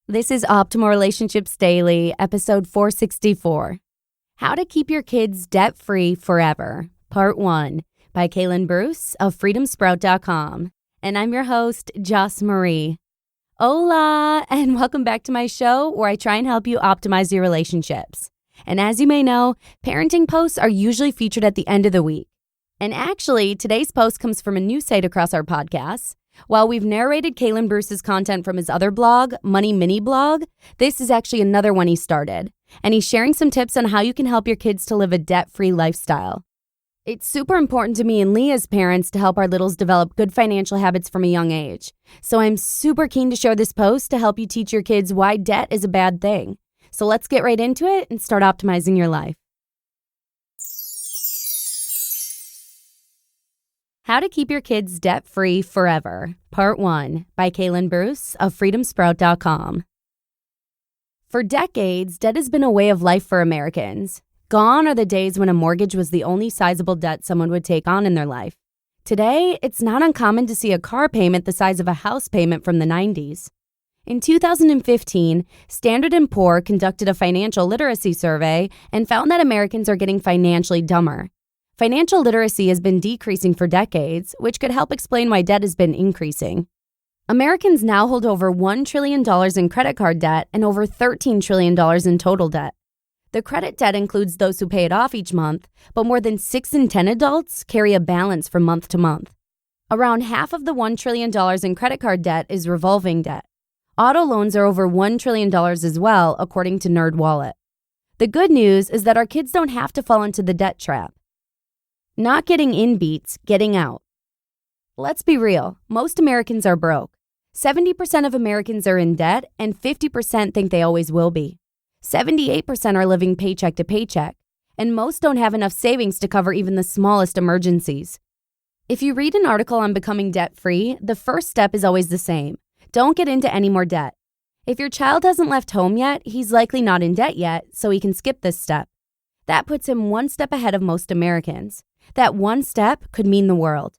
This is Optimal Relationships Daily, episode 464. How to Keep Your Kids Debt-Free Forever, Part 1, by Kalen Bruce of freedomsprout.com. And I'm your host, Joss Marie. Hola, and welcome back to my show where I try and help you optimize your relationships. And as you may know, parenting posts are usually featured at the end of the week. And actually, today's post comes from a new site across our podcasts. While we've narrated Kalen Bruce's content from his other blog, Money Mini Blog, this is actually another one he started. And he's sharing some tips on how you can help your kids to live a debt-free lifestyle. It's super important to me and Lee as parents to help our littles develop good financial habits from a young age. So I'm super keen to share this post to help you teach your kids why debt is a bad thing. So let's get right into it and start optimizing your life. How to Keep Your Kids Debt-Free Forever, Part 1, by Kalen Bruce of freedomsprout.com. For decades, debt has been a way of life for Americans. Gone are the days when a mortgage was the only sizable debt someone would take on in their life. Today, it's not uncommon to see a car payment the size of a house payment from the 90s. In 2015, Standard & Poor conducted a financial literacy survey and found that Americans are getting financially dumber. Financial literacy has been decreasing for decades, which could help explain why debt has been increasing. Americans now hold over $1 trillion in credit card debt and over $13 trillion in total debt. The credit debt includes those who pay it off each month, but more than 6 in 10 adults carry a balance from month to month. Around half of the $1 trillion in credit card debt is revolving debt. Auto loans are over $1 trillion as well, according to NerdWallet. The good news is that our kids don't have to fall into the debt trap. Not getting in beats getting out. Let's be real, most Americans are broke. 70% of Americans are in debt and 50% think they always will be. 78% are living paycheck to paycheck, and most don't have enough savings to cover even the smallest emergencies. If you read an article on becoming debt-free, the first step is always the same. Don't get into any more debt. If your child hasn't left home yet, he's likely not in debt yet, so he can skip this step. That puts him one step ahead of most Americans. That one step could mean the world.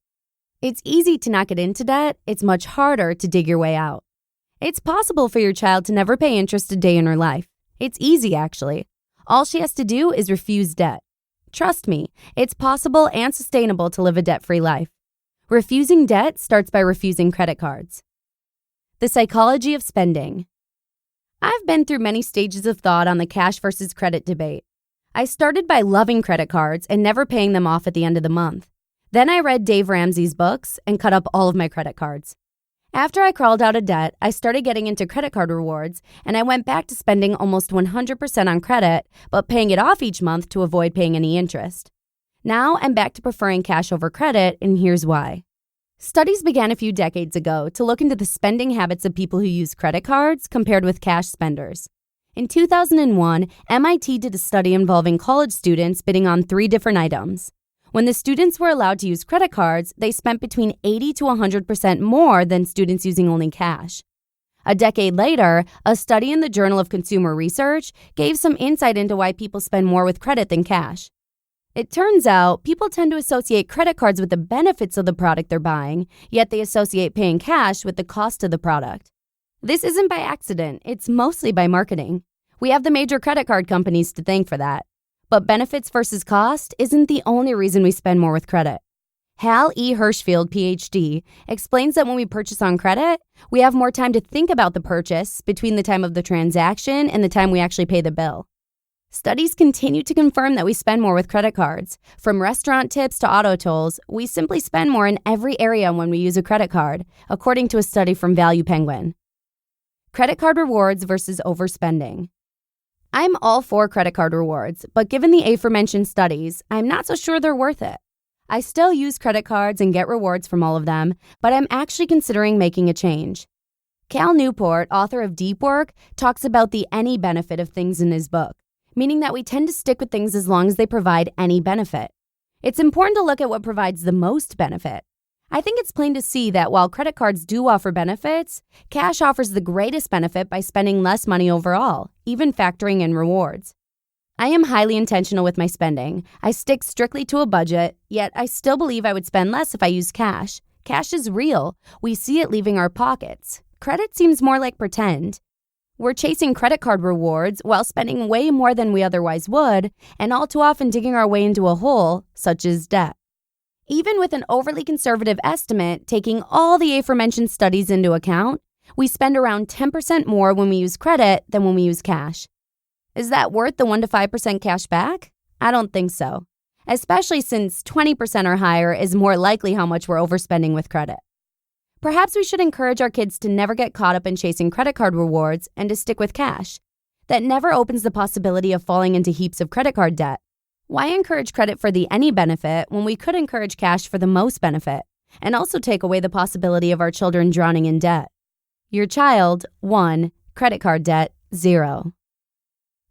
It's easy to not get into debt. It's much harder to dig your way out. It's possible for your child to never pay interest a day in her life. It's easy, actually. All she has to do is refuse debt. Trust me, it's possible and sustainable to live a debt-free life. Refusing debt starts by refusing credit cards. The psychology of spending. I've been through many stages of thought on the cash versus credit debate. I started by loving credit cards and never paying them off at the end of the month. Then I read Dave Ramsey's books and cut up all of my credit cards. After I crawled out of debt, I started getting into credit card rewards, and I went back to spending almost 100% on credit, but paying it off each month to avoid paying any interest. Now I'm back to preferring cash over credit, and here's why. Studies began a few decades ago to look into the spending habits of people who use credit cards compared with cash spenders. In 2001, MIT did a study involving college students bidding on 3 different items. When the students were allowed to use credit cards, they spent between 80 to 100% more than students using only cash. A decade later, a study in the Journal of Consumer Research gave some insight into why people spend more with credit than cash. It turns out people tend to associate credit cards with the benefits of the product they're buying, yet they associate paying cash with the cost of the product. This isn't by accident, it's mostly by marketing. We have the major credit card companies to thank for that. But benefits versus cost isn't the only reason we spend more with credit. Hal E. Hirschfield, PhD, explains that when we purchase on credit, we have more time to think about the purchase between the time of the transaction and the time we actually pay the bill. Studies continue to confirm that we spend more with credit cards. From restaurant tips to auto tolls, we simply spend more in every area when we use a credit card, according to a study from Value Penguin. Credit card rewards versus overspending. I'm all for credit card rewards, but given the aforementioned studies, I'm not so sure they're worth it. I still use credit cards and get rewards from all of them, but I'm actually considering making a change. Cal Newport, author of Deep Work, talks about the any benefit of things in his book, meaning that we tend to stick with things as long as they provide any benefit. It's important to look at what provides the most benefit. I think it's plain to see that while credit cards do offer benefits, cash offers the greatest benefit by spending less money overall, even factoring in rewards. I am highly intentional with my spending. I stick strictly to a budget, yet I still believe I would spend less if I used cash. Cash is real. We see it leaving our pockets. Credit seems more like pretend. We're chasing credit card rewards while spending way more than we otherwise would, and all too often digging our way into a hole, such as debt. Even with an overly conservative estimate, taking all the aforementioned studies into account, we spend around 10% more when we use credit than when we use cash. Is that worth the 1 to 5% cash back? I don't think so, especially since 20% or higher is more likely how much we're overspending with credit. Perhaps we should encourage our kids to never get caught up in chasing credit card rewards and to stick with cash. That never opens the possibility of falling into heaps of credit card debt. Why encourage credit for the any benefit when we could encourage cash for the most benefit and also take away the possibility of our children drowning in debt? Your child, 1. Credit card debt, 0.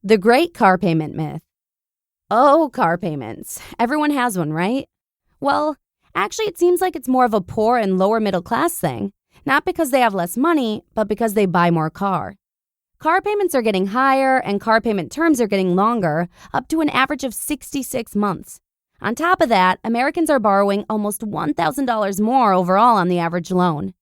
The great car payment myth. Oh, car payments. Everyone has one, right? Well, actually, it seems like it's more of a poor and lower middle class thing, not because they have less money, but because they buy more car. Car payments are getting higher and car payment terms are getting longer, up to an average of 66 months. On top of that, Americans are borrowing almost $1,000 more overall on the average loan.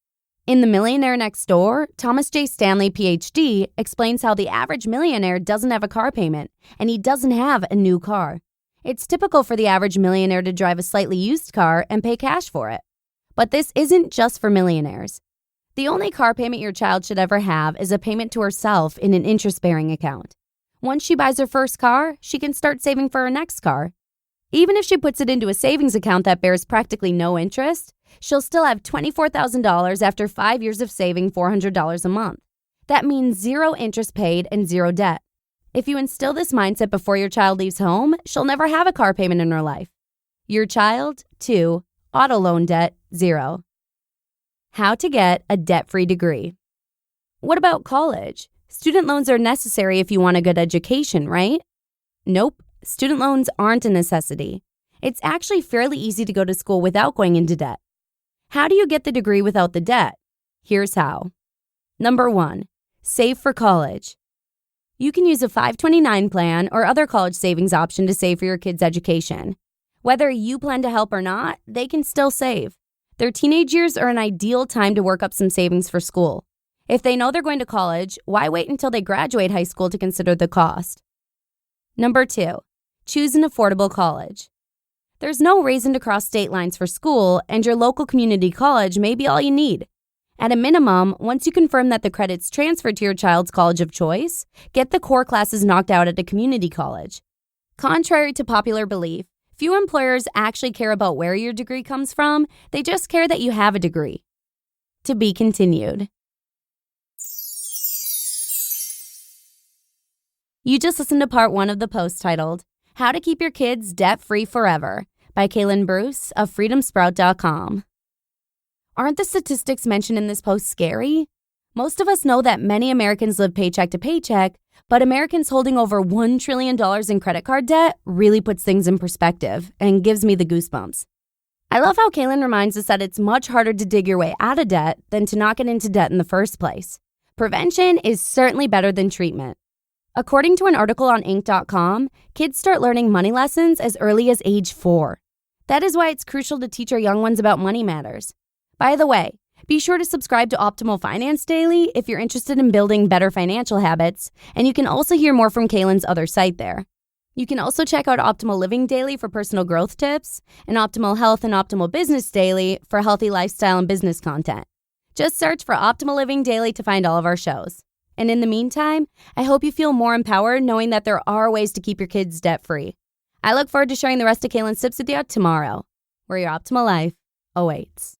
In The Millionaire Next Door, Thomas J. Stanley, Ph.D., explains how the average millionaire doesn't have a car payment, and he doesn't have a new car. It's typical for the average millionaire to drive a slightly used car and pay cash for it. But this isn't just for millionaires. The only car payment your child should ever have is a payment to herself in an interest-bearing account. Once she buys her first car, she can start saving for her next car. Even if she puts it into a savings account that bears practically no interest, she'll still have $24,000 after 5 years of saving $400 a month. That means 0 interest paid and 0 debt. If you instill this mindset before your child leaves home, she'll never have a car payment in her life. Your child, 2. Auto loan debt, 0. How to get a debt-free degree. What about college? Student loans are necessary if you want a good education, right? Nope, student loans aren't a necessity. It's actually fairly easy to go to school without going into debt. How do you get the degree without the debt? Here's how. Number 1, save for college. You can use a 529 plan or other college savings option to save for your kids' education. Whether you plan to help or not, they can still save. Their teenage years are an ideal time to work up some savings for school. If they know they're going to college, why wait until they graduate high school to consider the cost? Number 2, choose an affordable college. There's no reason to cross state lines for school, and your local community college may be all you need. At a minimum, once you confirm that the credit's transferred to your child's college of choice, get the core classes knocked out at a community college. Contrary to popular belief, few employers actually care about where your degree comes from, they just care that you have a degree. To be continued. You just listened to part 1 of the post titled, How to Keep Your Kids Debt-Free Forever by Kalen Bruce of freedomsprout.com. Aren't the statistics mentioned in this post scary? Most of us know that many Americans live paycheck to paycheck, but Americans holding over $1 trillion in credit card debt really puts things in perspective and gives me the goosebumps. I love how Kalen reminds us that it's much harder to dig your way out of debt than to not get into debt in the first place. Prevention is certainly better than treatment. According to an article on Inc.com, kids start learning money lessons as early as age 4. That is why it's crucial to teach our young ones about money matters. By the way, be sure to subscribe to Optimal Finance Daily if you're interested in building better financial habits, and you can also hear more from Kalen's other site there. You can also check out Optimal Living Daily for personal growth tips, and Optimal Health and Optimal Business Daily for healthy lifestyle and business content. Just search for Optimal Living Daily to find all of our shows. And in the meantime, I hope you feel more empowered knowing that there are ways to keep your kids debt-free. I look forward to sharing the rest of Kalen's tips with you tomorrow, where your optimal life awaits.